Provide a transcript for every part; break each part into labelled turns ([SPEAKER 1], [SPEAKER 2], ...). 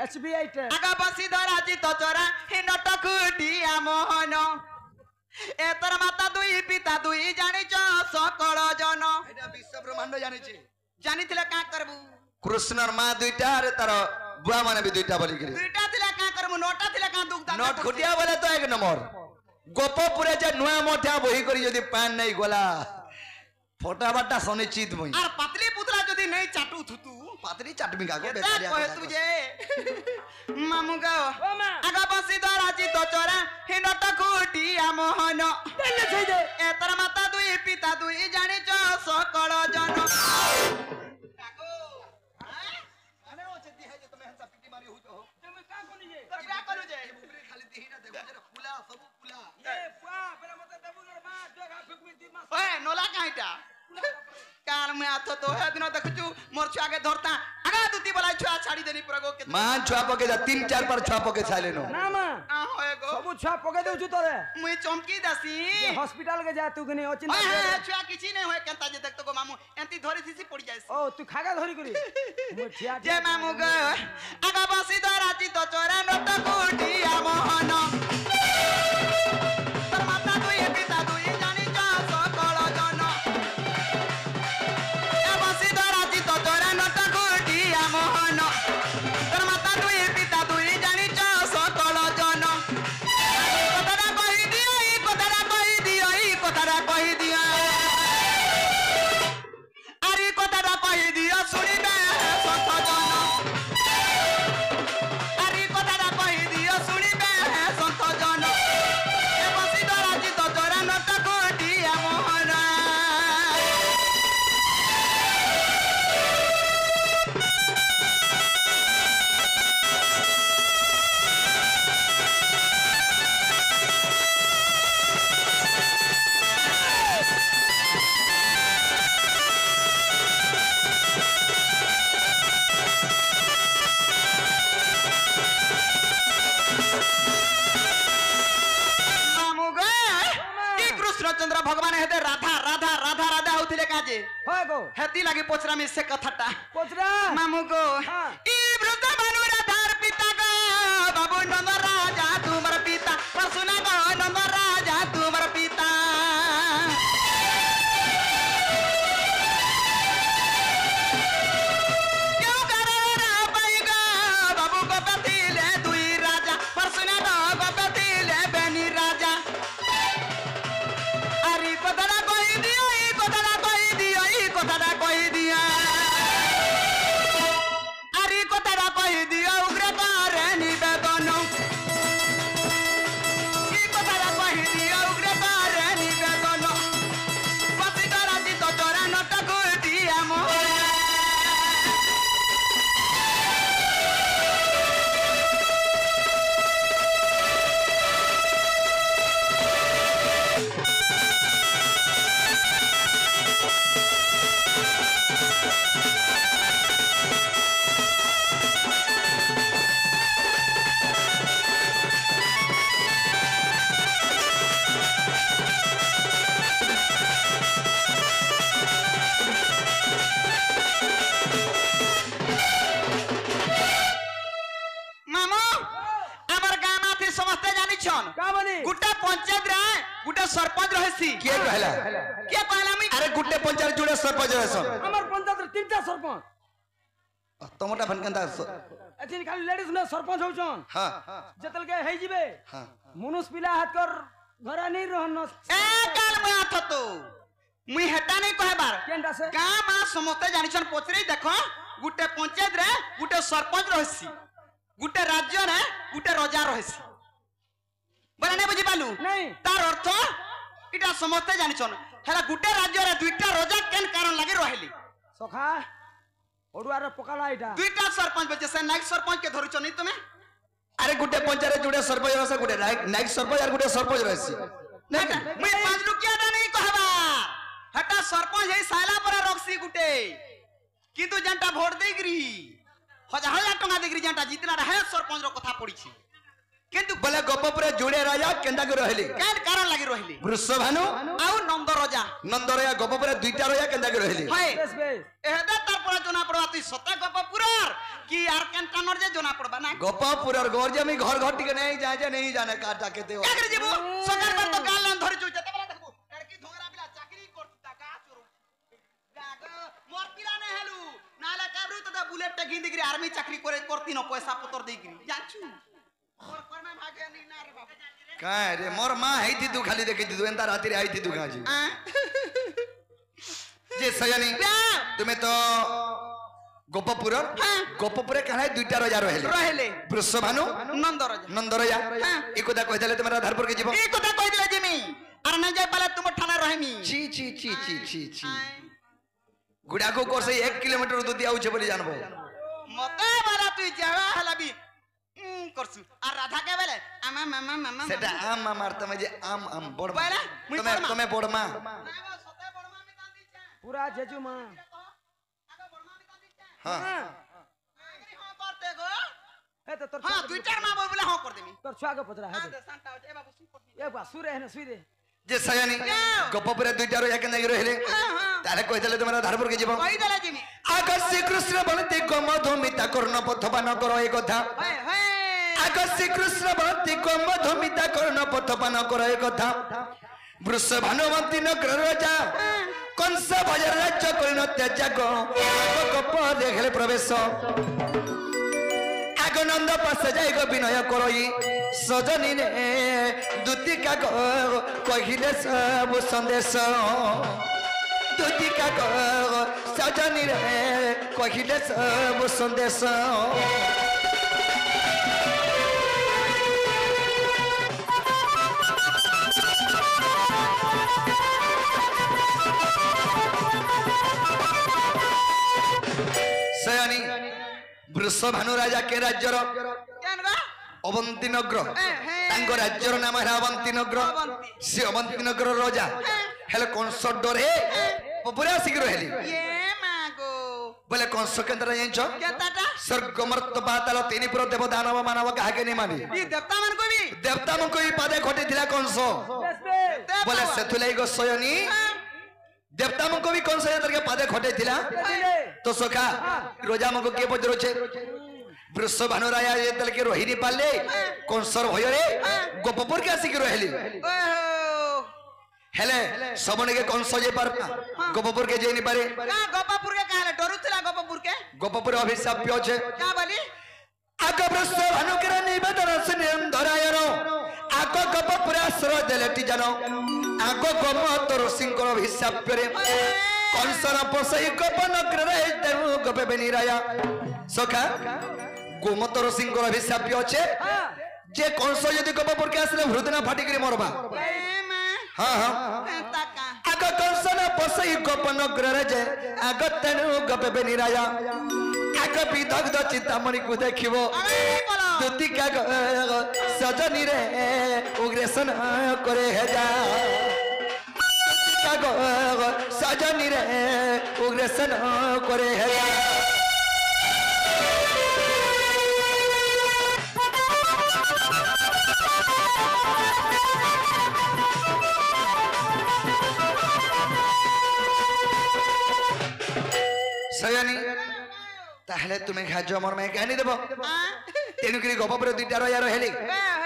[SPEAKER 1] SBI train
[SPEAKER 2] आगा बसी धरा जी तो चोरा हि नटकुटिया मोहन एतर माता दुई पिता दुई जानिच सकल जन
[SPEAKER 3] एटा विश्व ब्रह्मांड जानि छी
[SPEAKER 2] जानिथिले का करबू
[SPEAKER 3] कृष्णर मां दुईटा रे तार बुआ माने भी दुईटा बोली करी
[SPEAKER 2] दुईटा थिले का करबू नोटा थिले का दुख दान
[SPEAKER 3] नट खुटिया बोले तो एक नंबर गोपपुरे जे नुआ मोठा बही करी जदी पान नहीं गला फोटाबाटा सुनिश्चित मुई
[SPEAKER 2] आर पतली पुतला जदी नहीं चाटू थुतू
[SPEAKER 3] पातरी चाटमी का को
[SPEAKER 2] बेटा कहे तुझे मामू गा आगा बसी धरा जी तो चोरा हि नटकुटिया मोहन एतर माता दुई पिता दुई जानिच सकल जन नोला कहीं काल में आथो तो है दिन देखु मोर छुआ के धरता आगा दुती बोला छुआ छाड़ी देनी प्रगो के
[SPEAKER 3] मान छुआ पके जा 3-4 पर छुआ पके छाले नो
[SPEAKER 1] ना मां
[SPEAKER 2] आ होए गो
[SPEAKER 1] सब छुआ पके देउ छु तोरे
[SPEAKER 2] मुई चमकी दासी
[SPEAKER 1] हॉस्पिटल के जा तू गनी ओचिन
[SPEAKER 2] छुआ किछि नै होय केनता जे देख तो गो मामू एंती धरी थीसी पड़ी जाय
[SPEAKER 1] ओ तू खागा धरी करी मो ठिया
[SPEAKER 2] जे मामू ग आगा बसी धरा जी तो चोरा नटकुटिया मोहन तर माता दुई पिता दुई जानि जा सकल जन ए बसी धरा जी तो चोरा नटकुटिया मोहन तर माता दुई पिता दुई जानि जा सकल जन कतरा कहि दियो ई कतरा कहि दियो ई कतरा कहि दियो आरी कतरा कहि दियो सुनिबे सत जन आरी कतरा कहि दियो सुनिबे सत जन ए बसी धरा जी तो चोरा नटकुटिया मोहन मामू गे ई कृष्णचंद्र भगवान हेते राधा राधा राधा राधा होतिले काजे
[SPEAKER 1] होय गो
[SPEAKER 2] हेती लागि पोचरा में से कथाटा
[SPEAKER 1] पोचरा
[SPEAKER 2] मामू गो
[SPEAKER 1] हाँ।
[SPEAKER 2] ई वृंदावन राधार पिता गो बाबू नंद राजा तुमर पिता सुना गो नंद राजा तुमर पिता क्यों कररा पाई गो बाबू गोपति ले दुई राजा सुना गो गोपति ले बेनी राजा अरे कतरा कहि दियो ई कतरा कहि दियो ई कतरा कहि दियो अरे कतरा कहि दियो उग्र करे निवेदन ई कतरा कहि दियो उग्र करे निवेदन बसी धरा जी तो चोरा नटकुटिया मोहन मामू हमर गाम आथि समस्ते जानि छन
[SPEAKER 1] का बनी
[SPEAKER 2] गुटा पंचायत रे गुटा सरपंच रहसी
[SPEAKER 3] के कहला
[SPEAKER 2] के कहला मी
[SPEAKER 3] अरे गुट्टे पंचायत जुड़े सरपंच रहसन
[SPEAKER 1] हमर पंचायत रे तीनटा सरपंच
[SPEAKER 3] तमोटा भनकंदा
[SPEAKER 1] एथिन खाली लेडीज ने सरपंच होछन
[SPEAKER 3] हां
[SPEAKER 1] जतल के हेई जिबे
[SPEAKER 3] हां
[SPEAKER 1] मनुष्य पिला हाथ कर घरा नहीं रहन
[SPEAKER 2] ए काल में आथ तो मुई हेटा नहीं कहबार
[SPEAKER 1] केनटा से
[SPEAKER 2] गाम आ समस्ते जानि छन पोचरे देखो गुटे पंचायत रे गुटे सरपंच रहसी गुटे राज्य रे गुटे राजा रहसी बरा नहीं बुझी पालू
[SPEAKER 1] नहीं
[SPEAKER 2] तार अर्थ इटा समस्ते जानि छन हेला गुटे राज्य रे दुईटा राजा केन कारण लागि रहली
[SPEAKER 1] सखा ओडुआ रे पकाला इटा
[SPEAKER 2] दुईटा सरपंच बचे से नाइक सरपंच के धरुछ नहीं तुमे
[SPEAKER 3] अरे गुट्टे पंचायत जुड़े सरपंच रहसे गुटे नाइक सरपंच और गुटे सरपंच रहसी
[SPEAKER 2] नहीं मैं 5 रुपया नहीं कहबा हटा सरपंच है साला पर रखसी गुटे किंतु जनता भोट देगिरी हजार हजार टका देगिरी जनता जितना रहे सरपंच रो कथा पड़ी छी কিন্তু
[SPEAKER 3] बोले गोपपुरे जुड़े राजा केंदा के रहली
[SPEAKER 2] কেন কারণ লাগি রহিলি
[SPEAKER 3] वृषभानु
[SPEAKER 2] আউ নন্দ রাজা
[SPEAKER 3] नंद राजा गोपपुरे दुईटा राजा केंदा के रहली
[SPEAKER 2] হয়
[SPEAKER 1] বেশ বেশ
[SPEAKER 2] এহেদা তারপরে জনা পড়বা তুই সতে গপপুরর কি আর কেনটানর যে জনা পড়বা না
[SPEAKER 3] गोपपुर और गोरजे में घर घर टिके नहीं जाए नहीं जाने काटा के देव
[SPEAKER 2] চাকরি যাব সরকার বার তো গাল লান ধরি চুইতে তবে দেখবো লড়কি ধোগরা বিলা চাকরি করতি টাকা চোর জাগ মোর পিলা নে হেলু নালা কাবরু তো বুলেট টা গিন্দিগিরি আর্মি চাকরি করে করতি ন পয়সা পতর দেইগিরি জানছু মোর কর্মে ভাগে নি না রে বাবা
[SPEAKER 3] काय रे मोर मां है थी तू खाली देखी थी तू एंता राती रे आई थी तू कहां जी जे सयानी तुम्हें तो गोपपुर गोपपुरे कहाय दुईटा राजा रहले
[SPEAKER 2] রহেলে
[SPEAKER 3] वृषभानु
[SPEAKER 2] নন্দ রাজা
[SPEAKER 3] नंद राजा इकोदा कहि देले तुम्हारा धरपुर के जीव
[SPEAKER 2] এই কথা কই দিলে জিমি আর না যাই পালে তোমার ঠানা রহেমি
[SPEAKER 3] ची ची ची ची ची ची गुड़ा को कोर से 1 किलोमीटर दूर दिया उछे बोली जानबो
[SPEAKER 2] মতে বালা তুই যাওয়া হলাবি করছু আর রাধা কে বেলে আমা মামা মামা
[SPEAKER 3] सेटा आम मा मारता मजे आम आम बोड़
[SPEAKER 2] बोला, मुई
[SPEAKER 3] तुम्हें
[SPEAKER 2] बोड़मा।
[SPEAKER 3] तुम्हें बोड़ मां
[SPEAKER 2] সতে বড়মা মি দান দিছে
[SPEAKER 1] পুরা জেজু মা
[SPEAKER 2] আগো বড়মা মি দান দিছে
[SPEAKER 3] हां
[SPEAKER 2] আগরি হ করতে গো
[SPEAKER 1] এ তো তোর
[SPEAKER 2] হ্যাঁ দুইটার মা বলে হ কর দেমি
[SPEAKER 1] তোর ছুয়া কে পচরা
[SPEAKER 2] হ্যাঁ
[SPEAKER 1] হে
[SPEAKER 2] দে শান্তা এ বাবু সুই পড়বি
[SPEAKER 1] এ বা সুরে হে না সুই দে
[SPEAKER 3] जे सयानी गोपपुरे दुईटा राजा केंदा के रहले ताले कहि देले तुम्हारा धरपुर के जीव
[SPEAKER 2] কই দিলে জিমি
[SPEAKER 3] आकाश श्री कृष्ण बनते मधुमिता कर्ण पथपान करो एक कथा
[SPEAKER 2] হয় হয়
[SPEAKER 3] आकाश श्री कृष्ण बनते मधुमिता कर्ण पथपान करो एक कथा वृष भानुमती नगर राजा कंस भजर राज्य कर्ण त्याग गप देखले प्रवेश आग नंद पास जाई गो विनय करई सजनी ने दूतिका कहिले सब संदेश दूतिका सजनी रे कहिले सब संदेश सयानी वृषभानु राजा के राज्यर
[SPEAKER 2] কেন গো
[SPEAKER 3] अवंती नगर तांको राज्यर नाम है अवंती नगर
[SPEAKER 2] अवंती।
[SPEAKER 3] से अवंती नगर राजा हेले कंस डरे पूरा आसिक रहली
[SPEAKER 2] এ মা গো
[SPEAKER 3] बोले कंस केंद्र जाइछ
[SPEAKER 2] কেতাটা
[SPEAKER 3] स्वर्ग मर्त पाताल तीन पुर देव दानव मानव काहे नहीं मानी
[SPEAKER 2] ই দেবতা মান কবি
[SPEAKER 3] देवता मन को पादे खटे थिला कंस
[SPEAKER 1] বেশ বেশ
[SPEAKER 3] बोले सेथुलाई गो सयनी देवता मन को भी कंस के पादे खटे थिला
[SPEAKER 1] দিলে
[SPEAKER 3] तो सखा रोजा मन को के पजरोचे वृष भानु राजा ये तल के रोहिणी पाले कंसर भयरे गोपपुर के आसिक रहली
[SPEAKER 2] ওহো
[SPEAKER 3] हेले सबने के कंस जे पर गोपपुर के जे नहीं पारे
[SPEAKER 2] কা গপাপুর কে কালে ডরুছিলা গপাপুর কে
[SPEAKER 3] गोपपुर अभिशाप्य छे
[SPEAKER 2] কা বলি
[SPEAKER 3] आग वृष भानु के निवेदन सुने धरायरो आग गोपपुर आश्रय देलेटी जानो आग गोम तोर सिंकर अभिशाप्य रे कंसर पसई गोपन ग्रह देव गोपे बेनी राजा सखा गोमतर सिंह अभिशाप्य अच्छे जे कंस यदि गोपपुर के आसले हृदय फाटिक मरबा
[SPEAKER 2] এ মা
[SPEAKER 3] हाँ हाँ
[SPEAKER 2] তাকা
[SPEAKER 3] आग कंसन पसई गोपन ग्रह जे आग तेनु गोपे बेनी राजा आग विदग्ध चिंतामणि को देखिबो
[SPEAKER 2] আরে বলো
[SPEAKER 3] दुतिका सजनी रे उग्रेसन करे हे जा दुतिका सजनी रे उग्रेसन करे हे जा सयानी ताहले तुम्हें खाज मोर मैं कहनी देबो तेणुकरी गोपपुर दुईटा रहा रहली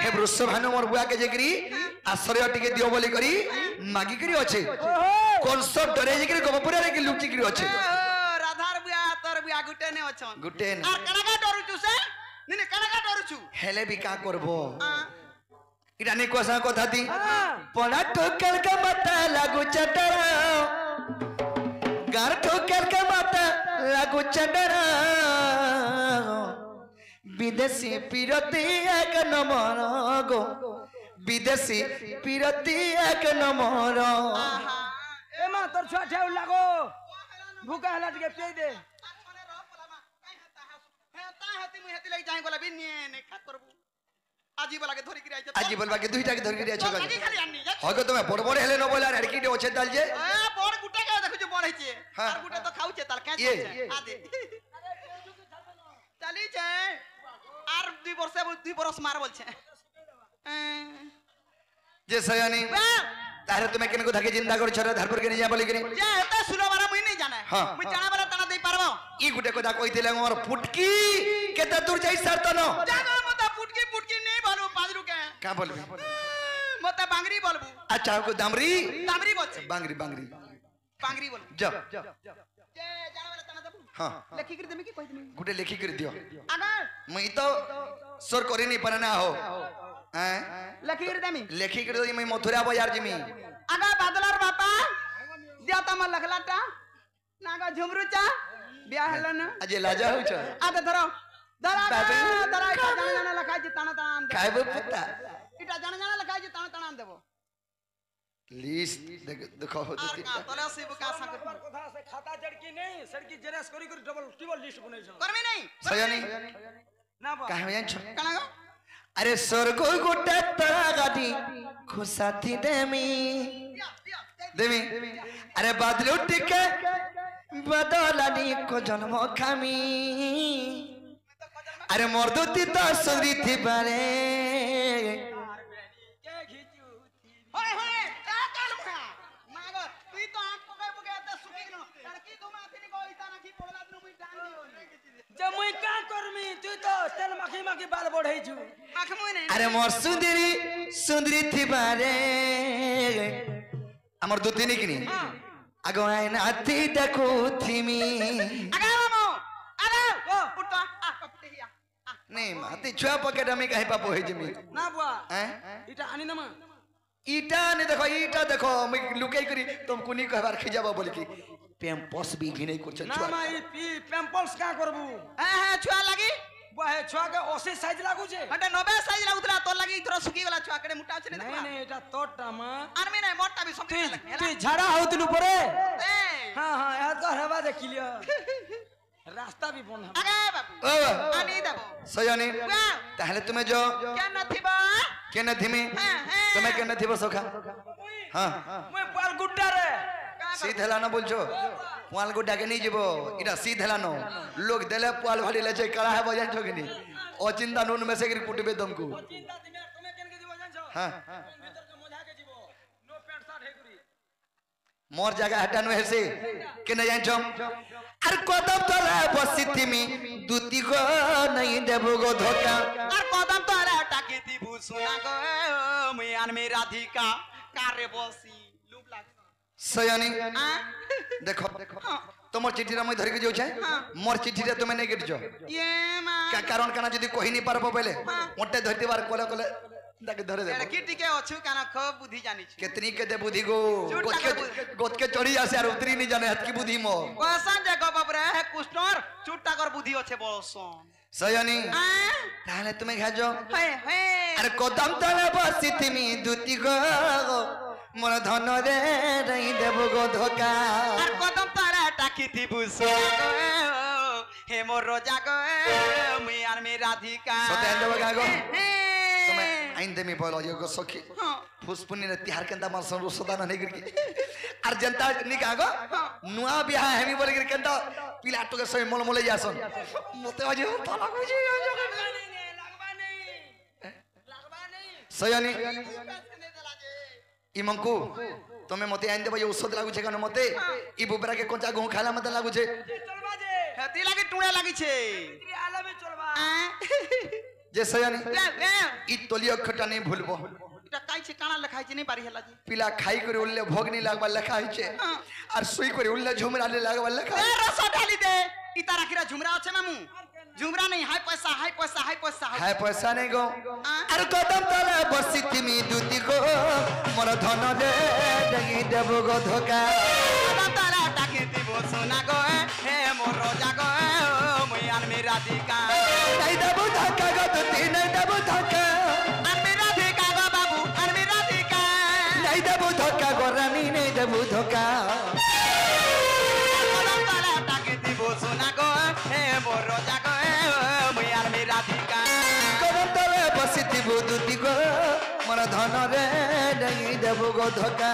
[SPEAKER 3] हे वृष भानु मोर बुआ के जेकरी आश्रय टिके दियो बोली करी मागी करी अच्छे कंस डरे जेकरी गोपपुर रे की लुचि करी अच्छे
[SPEAKER 2] রাধার বুয়া তোর বুয়া গুটে নে অছন
[SPEAKER 3] गुटेन
[SPEAKER 2] আর কানাকা ডরুছু সে নিনে কানাকা ডরুছু
[SPEAKER 3] हेले भी का करबो इटा ने कोसा कथा दी पड़ा ठोकर का मता लागू चटरा गार ठोकर का मता लागू चटरा विदेशी पिरती एक नंबर गो विदेशी पिरती एक नंबर
[SPEAKER 1] এ মা তোর ছুয়া ঠেউ লাগো ভুকা হেলা টিকে পেই দে
[SPEAKER 2] আছনে রহ পলামা কাই হেতা হাসু হেতা হেতি মুই হেতি লাগি যাই গলা বি নিয়ে নে খা করবু আজি বলাকে ধরি কি আইছে
[SPEAKER 3] আজি বলবা के दुईटा के धर के आछो
[SPEAKER 2] লাগি খালি আনি যা
[SPEAKER 3] হগো তুমি বড় বড় হেলে ন বলা লড়কি ডে ওছে তাল যে
[SPEAKER 2] এ বড় গুটে কে দেখুছ বড় হইছে
[SPEAKER 3] হ্যাঁ।
[SPEAKER 2] আর গুটে তো খাউছে তাল কে
[SPEAKER 3] ইয়ে।
[SPEAKER 2] আদে চালি যে আর 2 বর্ষ মার বলছে
[SPEAKER 3] जे सयानी तारे तुम्हें किनको धके जिंदा कर छोरा धरपुर के नहीं जा बोली करी
[SPEAKER 2] जे एते सुनो बारा मुई नहीं जाने
[SPEAKER 3] हाँ,
[SPEAKER 2] मुई
[SPEAKER 3] हाँ।
[SPEAKER 2] जाना बारा तना देई पारबो
[SPEAKER 3] ई गुटे को दा कहिथिले मोर फुटकी केते दूर जाई सरतनो
[SPEAKER 2] जानो मते फुटकी नहीं बोलू पाजरू के
[SPEAKER 3] का बोलबी
[SPEAKER 2] मते बांगरी बोलबू
[SPEAKER 3] अच्छा को दामरी
[SPEAKER 2] दामरी बोलछी
[SPEAKER 3] बांगरी बांगरी
[SPEAKER 2] बांगरी बोल
[SPEAKER 3] जा
[SPEAKER 2] जे जाना बारा तना देबू
[SPEAKER 3] हां
[SPEAKER 2] लेखि कर देमी की कहि देमी
[SPEAKER 3] गुटे लिखी कर दियो
[SPEAKER 2] अगर
[SPEAKER 3] मैं तो सोर करी नहीं पाना ना हो हैं
[SPEAKER 2] लेखि कर देमी
[SPEAKER 3] लिखी कर दो मैं मथुरा बाजार जिमी
[SPEAKER 2] अगर बादलर बापा दिया तम लखलाटा नागा झुमरुचा ब्याह हलन
[SPEAKER 3] अजे लाजा हो छ
[SPEAKER 2] आते धरो धरा
[SPEAKER 3] बाबू।
[SPEAKER 2] धरा इटा जाना जाना लखाई जे ताना ताना आन देबो
[SPEAKER 3] काय बे पत्ता
[SPEAKER 2] इटा जाना जाना लखाई जे ताना ताना आन देबो
[SPEAKER 3] लिस्ट देखो
[SPEAKER 2] आर का तले सिब का संग
[SPEAKER 1] कथा से खाता जड़की नहीं सड़की जेरेस करी करी डबल टेबल लिस्ट बनै छ
[SPEAKER 2] करमी नहीं
[SPEAKER 3] सयानी
[SPEAKER 1] ना बा
[SPEAKER 3] काहे जान छ
[SPEAKER 2] कना गो
[SPEAKER 3] अरे स्वर्ग गुटे तरा गाडी खुसाथी देमी देमी अरे बादल टिके बदलानी को जन्म खामी अरे मर्दती तो सुरी थी बारे
[SPEAKER 1] के घिचू
[SPEAKER 2] होय होय का काल भा मागो तू तो आंख पकाय पकाय त सुकी गनो लड़की तुम आथिनी गो इता नखी पड़ला न मुई डांग दियो
[SPEAKER 1] जे मुई का करमी तू तो तेल माखी माखी बाल बढ़ै छु
[SPEAKER 2] आंख मुई नहीं
[SPEAKER 3] अरे मोर सुंदरी थी बारे अमर दो तीन किनी आगो आइन आती देखो थीमी
[SPEAKER 2] अगा मामो अगा ओ उठ आ कपटे हिया
[SPEAKER 3] नहीं माती छुआ पकेट में कहीं पापो है जिमी
[SPEAKER 1] ना बुआ
[SPEAKER 3] हैं
[SPEAKER 1] इटा आनी नमा
[SPEAKER 3] ईटा ने देखो ईटा देखो मैं लुकाई करी तुम कुनी कहबार खिजाबा बोल की पेम्पस भी घिनै कुछ
[SPEAKER 1] ना
[SPEAKER 3] छुआ
[SPEAKER 1] मा ई पी पेम्पल्स का करबू
[SPEAKER 2] हां छुआ लागी
[SPEAKER 1] बुआ हे छुआ के 80 साइज लागू छे
[SPEAKER 2] हटे 90 साइज लागुतला तो लागी इथरो सुकी गला छुआ कड़े मुटा छे
[SPEAKER 1] नहीं नहीं एटा तोटा मा
[SPEAKER 2] आर्मी नहीं मोटा भी समझ लगे
[SPEAKER 1] तू झाड़ा होतलु परे
[SPEAKER 2] ए
[SPEAKER 1] हां हां या तो हवा दे किलियो रास्ता भी बंद है
[SPEAKER 2] अगे बाबू
[SPEAKER 3] ओ
[SPEAKER 2] आनी देबो
[SPEAKER 3] सयानी ताहले तुम्हें जो
[SPEAKER 2] क्या नथिबा
[SPEAKER 3] के न थीमी
[SPEAKER 2] हां हां
[SPEAKER 3] तुम्हें के न थीबो सोखा हां
[SPEAKER 1] मैं बाल गुड्डा रे
[SPEAKER 3] सीधेला न बोलछो पाल गुड्डा के नहीं जीवो इटा सीधेला न लोग देले पाल भाड़ी ले छै कड़ा है बजान छो कि नहीं ओ चिंता नून में से गिर कुटबे तुमको
[SPEAKER 1] चिंता दिमे तुम्हें केन के जीव जान छ
[SPEAKER 3] हां
[SPEAKER 1] भीतर के मजा के जीव नो पैंट शर्ट है गुरी
[SPEAKER 3] मोर जगह हटानु है से के न जान छो अर कदम तोला बसी थीमी दूती को नहीं देबो गो धोखा
[SPEAKER 2] और कदम तो अरे टाकी थी भूसुना गो मैं आन में राधिका कारे बसी लूप लाग
[SPEAKER 3] सयानी
[SPEAKER 2] हां
[SPEAKER 3] देखो तुमर चिट्ठी रा मैं धरि के जो छै मोर चिट्ठी रे तुमे नहीं गिट जो
[SPEAKER 2] ये मां
[SPEAKER 3] का कारण काना जदी कहि नहीं पारबो पहले मोटे धरती बार कोले कोले दाके धरे दे
[SPEAKER 2] लड़की टिके अछु काना खूब बुद्धि जानी छी
[SPEAKER 3] कितनी के दे बुद्धि गो गोद के चढ़ी आसे और उतरी नहीं जाने हाथ की बुद्धि मो
[SPEAKER 2] कोसन जगह बाप रे है कुस्टर चुट्टा कर बुद्धि अच्छे बड़सन
[SPEAKER 3] सयानी
[SPEAKER 2] हां
[SPEAKER 3] ताले तुम्हें खाजो
[SPEAKER 2] हे हे
[SPEAKER 3] अरे कदम तले बसी थीमी दूती को मोर धन रे नहीं देबो गो धोखा
[SPEAKER 2] और कदम तारा टाकी थी भूसुना गो हे मोर रोजा गो मैं आन में राधिका
[SPEAKER 3] सतेन देबो गागो
[SPEAKER 2] हे
[SPEAKER 3] तुम्हें आइन देमी बोलो यो गो सखी
[SPEAKER 2] हां
[SPEAKER 3] फुसपुनी ने तिहार केंता मार सन रुसदाना नहीं करके आर जनता निकागो नुआ बियाह हेमी बोले कर केंता पिला टके सय मोल मोले जासन मते आज ताला बुझी
[SPEAKER 1] लगवा नहीं
[SPEAKER 3] सयानी ई मंकू तमे मते आइन देबो यो औषध लागु छे कनो मते ई बुबरा के कोंचा गहू खाला मते लागु छे
[SPEAKER 1] चलबा जे
[SPEAKER 2] हेती लागी टुणे लागी छे
[SPEAKER 1] तेरी आला में चलबा
[SPEAKER 3] जे सयानी
[SPEAKER 2] ले ले
[SPEAKER 3] ई तलियो खटा नहीं भूलबो
[SPEAKER 2] এটা কাইছে কানা লেখাই ছে নি বাড়ি হেলা জি
[SPEAKER 3] पिला खाई करे उल्ले भोग नहीं लागबा लेखा है छे और सुई करे उल्ले झुमरा ले लागबा लेखा
[SPEAKER 2] এ রস ঢালি দে ইতা রাখিরা ঝুমরা আছে মামু ঝুমরা नहीं हाय पैसा हाय पैसा हाय पैसा
[SPEAKER 3] है पैसा नहीं गो अरे कदम तले बसी थीमी दूती को मोर धन दे नहीं देबो गो धोखा
[SPEAKER 2] তারা টাকি দিব সোনা গো হে মোর রোজা গো মই আন মে রাধিকা
[SPEAKER 3] नहीं देबो धोखा गो दूती नहीं देबो धोखा
[SPEAKER 2] আন মে রাধিকা গো বাবু আন মে রাধিকা
[SPEAKER 3] नहीं देबो धोखा गो रानी नहीं देबो धोखा
[SPEAKER 2] তারা টাকি দিব সোনা গো হে মোর রোজা গো মই আন মে রাধিকা
[SPEAKER 3] कदम तले बसी थी दूती को मोर धन रे नहीं देबो गो धोखा